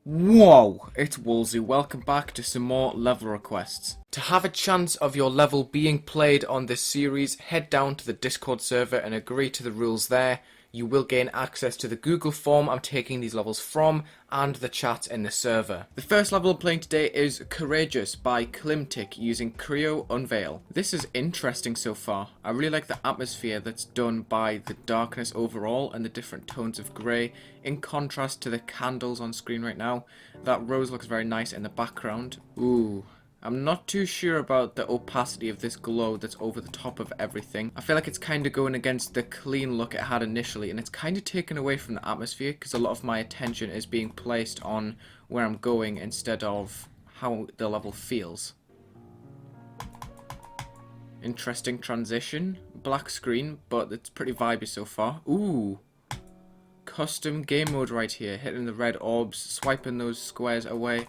Whoa, it's Wulzy. Welcome back to some more level requests. To have a chance of your level being played on this series, head down to the Discord server and agree to the rules there. You will gain access to the Google form I'm taking these levels from, and the chat in the server. The first level I'm playing today is Courageous by Klimtic using Creo Unveil. This is interesting so far. I really like the atmosphere that's done by the darkness overall and the different tones of grey, in contrast to the candles on screen right now. That rose looks very nice in the background. Ooh. I'm not too sure about the opacity of this glow that's over the top of everything. I feel like it's kind of going against the clean look it had initially, and it's kind of taken away from the atmosphere because a lot of my attention is being placed on where I'm going instead of how the level feels. Interesting transition. Black screen, but it's pretty vibey so far. Ooh. Custom game mode right here. Hitting the red orbs, swiping those squares away.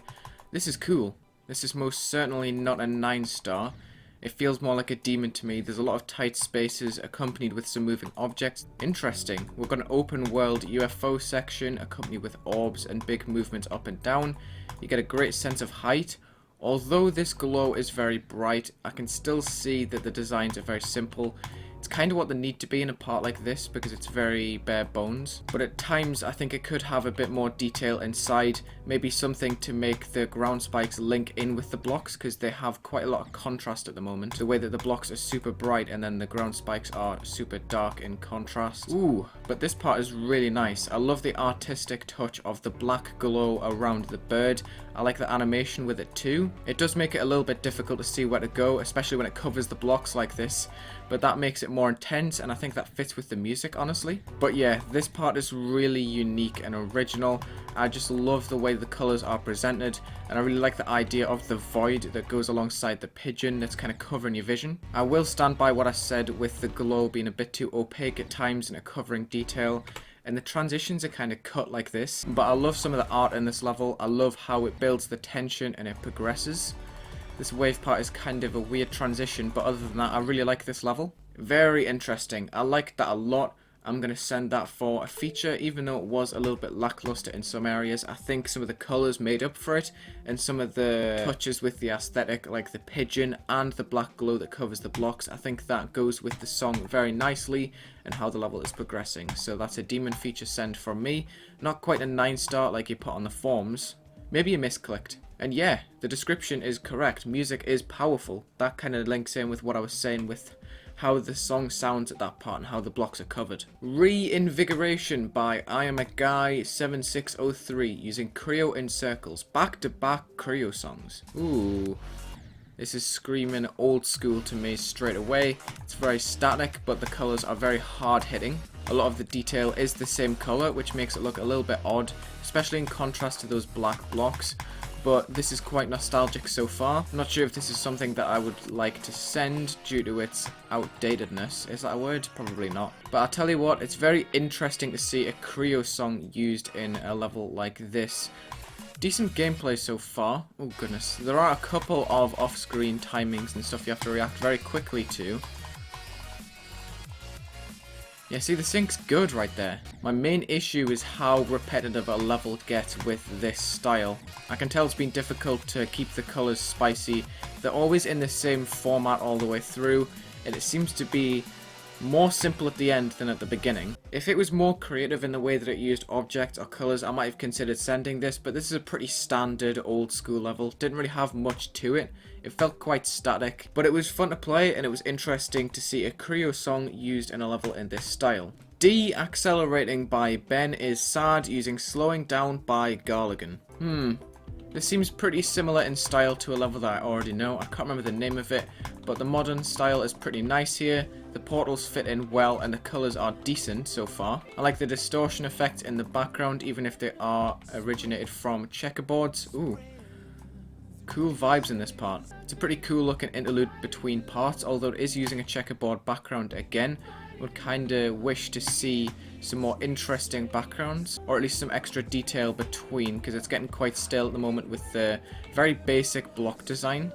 This is cool. This is most certainly not a 9-star. It feels more like a demon to me. There's a lot of tight spaces accompanied with some moving objects. Interesting. We've got an open world UFO section accompanied with orbs and big movements up and down. You get a great sense of height. Although this glow is very bright, I can still see that the designs are very simple. It's kind of what they need to be in a part like this because it's very bare bones. But at times I think it could have a bit more detail inside. Maybe something to make the ground spikes link in with the blocks because they have quite a lot of contrast at the moment. The way that the blocks are super bright and then the ground spikes are super dark in contrast. Ooh, but this part is really nice. I love the artistic touch of the black glow around the bird. I like the animation with it too. It does make it a little bit difficult to see where to go, especially when it covers the blocks like this. But that makes it more intense, and I think that fits with the music, honestly. But yeah, this part is really unique and original. I just love the way the colors are presented, and I really like the idea of the void that goes alongside the pigeon that's kind of covering your vision. I will stand by what I said with the glow being a bit too opaque at times and a covering detail. And the transitions are kind of cut like this. But I love some of the art in this level. I love how it builds the tension and it progresses. This wave part is kind of a weird transition, but other than that, I really like this level. Very interesting. I like that a lot. I'm going to send that for a feature, even though it was a little bit lackluster in some areas. I think some of the colours made up for it, and some of the touches with the aesthetic, like the pigeon and the black glow that covers the blocks, I think that goes with the song very nicely and how the level is progressing. So that's a demon feature send from me. Not quite a 9-star like you put on the forms. Maybe you misclicked. And yeah, the description is correct. Music is powerful. That kind of links in with what I was saying with how the song sounds at that part and how the blocks are covered. Reinvigoration by I Am a Guy 7603 using Creo in circles. Back-to-back Creo songs. Ooh. This is screaming old school to me straight away. It's very static, but the colours are very hard hitting. A lot of the detail is the same colour, which makes it look a little bit odd, especially in contrast to those black blocks. But this is quite nostalgic so far. I'm not sure if this is something that I would like to send due to its outdatedness. Is that a word? Probably not. But I'll tell you what, it's very interesting to see a Creo song used in a level like this. Decent gameplay so far. Oh goodness. There are a couple of off-screen timings and stuff you have to react very quickly to. Yeah, see, the sync's good right there. My main issue is how repetitive a level gets with this style. I can tell it's been difficult to keep the colours spicy. They're always in the same format all the way through, and it seems to be more simple at the end than at the beginning. If it was more creative in the way that it used objects or colours, I might have considered sending this, but this is a pretty standard old school level. Didn't really have much to it. It felt quite static, but it was fun to play and it was interesting to see a Creo song used in a level in this style. De-accelerating by Ben is Sad using Slowing Down by Garligan. This seems pretty similar in style to a level that I already know. I can't remember the name of it, but the modern style is pretty nice here. The portals fit in well and the colours are decent so far. I like the distortion effect in the background, even if they are originated from checkerboards. Ooh. Cool vibes in this part. It's a pretty cool looking interlude between parts, although it is using a checkerboard background again. I would kinda wish to see some more interesting backgrounds, or at least some extra detail between, because it's getting quite stale at the moment with the very basic block design.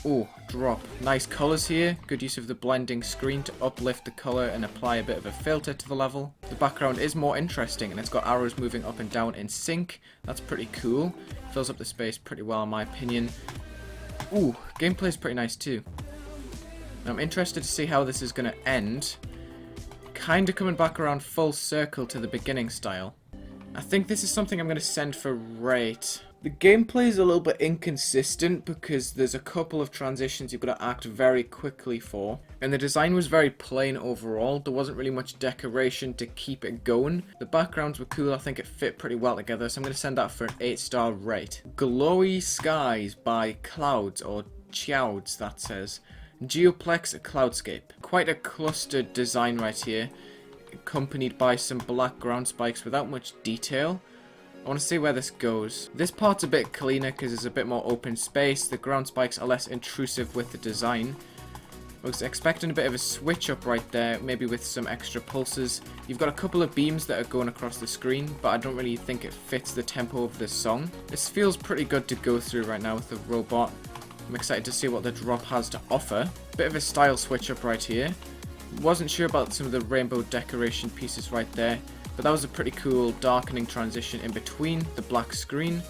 Oh, drop. Nice colors here. Good use of the blending screen to uplift the color and apply a bit of a filter to the level. The background is more interesting and it's got arrows moving up and down in sync. That's pretty cool. Fills up the space pretty well in my opinion. Ooh, gameplay is pretty nice too. I'm interested to see how this is going to end. Kind of coming back around full circle to the beginning style. I think this is something I'm going to send for rate. The gameplay is a little bit inconsistent because there's a couple of transitions you've got to act very quickly for. And the design was very plain overall. There wasn't really much decoration to keep it going. The backgrounds were cool. I think it fit pretty well together. So I'm going to send that for an 8-star rate. Glowy Skies by Clouds, or Chouds that says. Geoplex Cloudscape. Quite a clustered design right here, accompanied by some black ground spikes without much detail. I want to see where this goes. This part's a bit cleaner because there's a bit more open space. The ground spikes are less intrusive with the design. I was expecting a bit of a switch up right there, maybe with some extra pulses. You've got a couple of beams that are going across the screen, but I don't really think it fits the tempo of this song. This feels pretty good to go through right now with the robot. I'm excited to see what the drop has to offer. Bit of a style switch up right here. Wasn't sure about some of the rainbow decoration pieces right there, but that was a pretty cool darkening transition in between the black screen.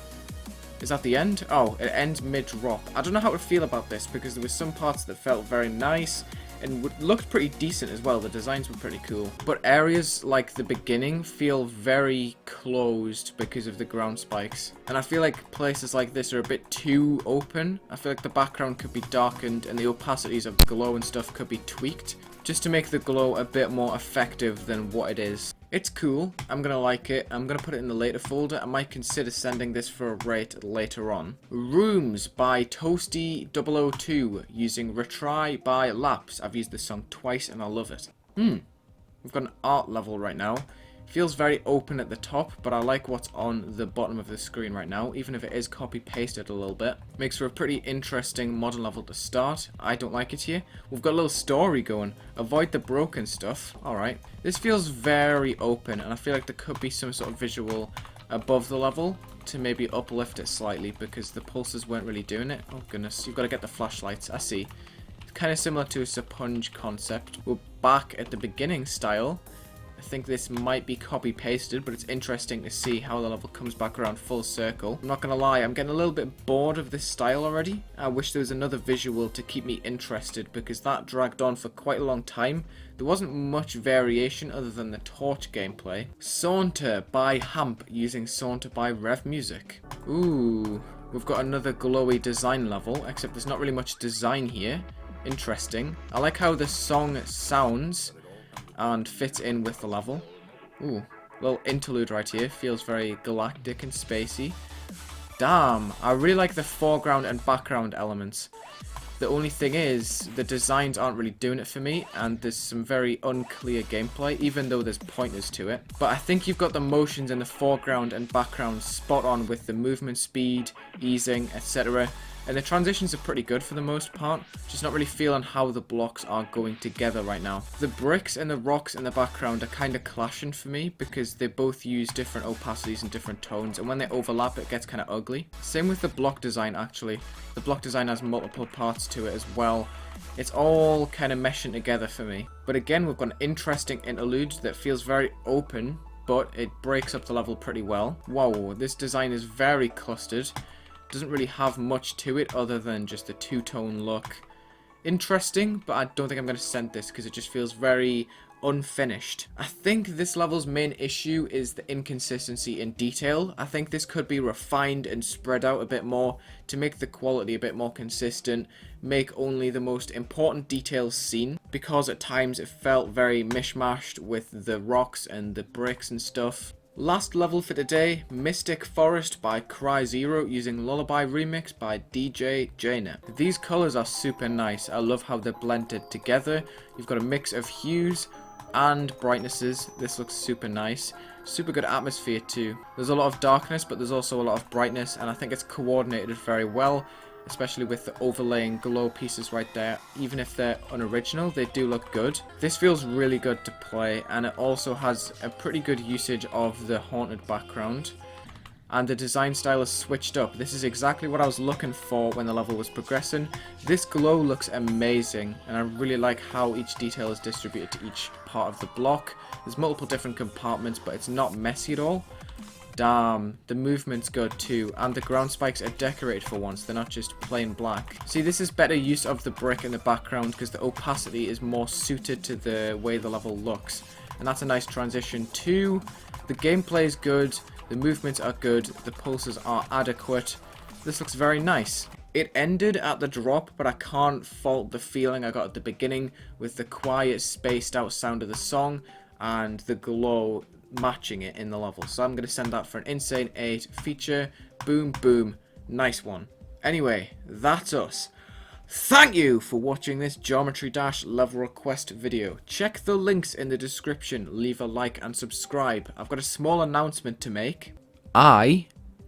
Is that the end? Oh, it ends mid-drop. I don't know how to feel about this because there were some parts that felt very nice and looked pretty decent as well. The designs were pretty cool. But areas like the beginning feel very closed because of the ground spikes. And I feel like places like this are a bit too open. I feel like the background could be darkened and the opacities of the glow and stuff could be tweaked, just to make the glow a bit more effective than what it is. It's cool. I'm going to like it. I'm going to put it in the later folder. I might consider sending this for a rate later on. Rooms by Toasty002 using Retry by Laps. I've used this song twice and I love it. We've got an art level right now. Feels very open at the top, but I like what's on the bottom of the screen right now, even if it is copy-pasted a little bit. Makes for a pretty interesting modern level to start. I don't like it here. We've got a little story going. Avoid the broken stuff. Alright. This feels very open, and I feel like there could be some sort of visual above the level to maybe uplift it slightly, because the pulses weren't really doing it. Oh goodness, you've got to get the flashlights. I see. It's kind of similar to a Sapunge concept. We're back at the beginning style. I think this might be copy-pasted, but it's interesting to see how the level comes back around full circle. I'm not going to lie, I'm getting a little bit bored of this style already. I wish there was another visual to keep me interested, because that dragged on for quite a long time. There wasn't much variation other than the torch gameplay. Saunter by Hamp using Saunter by Rev Music. Ooh, we've got another glowy design level, except there's not really much design here. Interesting. I like how the song sounds and fit in with the level. Ooh, little interlude right here. Feels very galactic and spacey. Damn, I really like the foreground and background elements. The only thing is, the designs aren't really doing it for me, and there's some very unclear gameplay, even though there's pointers to it. But I think you've got the motions in the foreground and background spot on with the movement speed, easing, etc. And the transitions are pretty good for the most part, just not really feeling how the blocks are going together right now. The bricks and the rocks in the background are kind of clashing for me because they both use different opacities and different tones, and when they overlap it gets kind of ugly. Same with the block design actually. The block design has multiple parts to it as well. It's all kind of meshing together for me. But again, we've got an interesting interlude that feels very open, but it breaks up the level pretty well. Wow, this design is very clustered. Doesn't really have much to it other than just a two-tone look. Interesting, but I don't think I'm going to send this because it just feels very unfinished. I think this level's main issue is the inconsistency in detail. I think this could be refined and spread out a bit more to make the quality a bit more consistent, make only the most important details seen, because at times it felt very mishmashed with the rocks and the bricks and stuff. Last level for today, Mystic Forest by Cry Zero using Lullaby Remix by DJ Jaina. These colours are super nice. I love how they're blended together. You've got a mix of hues and brightnesses. This looks super nice. Super good atmosphere too. There's a lot of darkness, but there's also a lot of brightness, and I think it's coordinated very well, especially with the overlaying glow pieces right there. Even if they're unoriginal, they do look good. This feels really good to play, and it also has a pretty good usage of the haunted background. and the design style is switched up. This is exactly what I was looking for when the level was progressing. This glow looks amazing, and I really like how each detail is distributed to each part of the block. There's multiple different compartments, but it's not messy at all. Damn, the movement's good too, and the ground spikes are decorated for once, they're not just plain black. See, this is better use of the brick in the background because the opacity is more suited to the way the level looks. And that's a nice transition too. The gameplay is good, the movements are good, the pulses are adequate. This looks very nice. It ended at the drop, but I can't fault the feeling I got at the beginning with the quiet, spaced out sound of the song and the glow matching it in the level. So I'm going to send that for an Insane 8 feature. Boom, boom. Nice one. Anyway, that's us. Thank you for watching this Geometry Dash level request video. Check the links in the description, leave a like and subscribe. I've got a small announcement to make.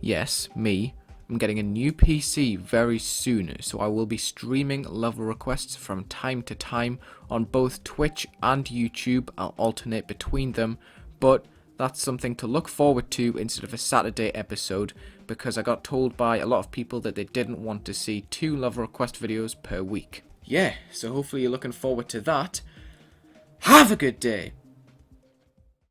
Yes, me, I'm getting a new PC very soon, so I will be streaming level requests from time to time on both Twitch and YouTube. I'll alternate between them, but that's something to look forward to instead of a Saturday episode, because I got told by a lot of people that they didn't want to see 2 level request videos per week. Yeah, so hopefully you're looking forward to that. Have a good day!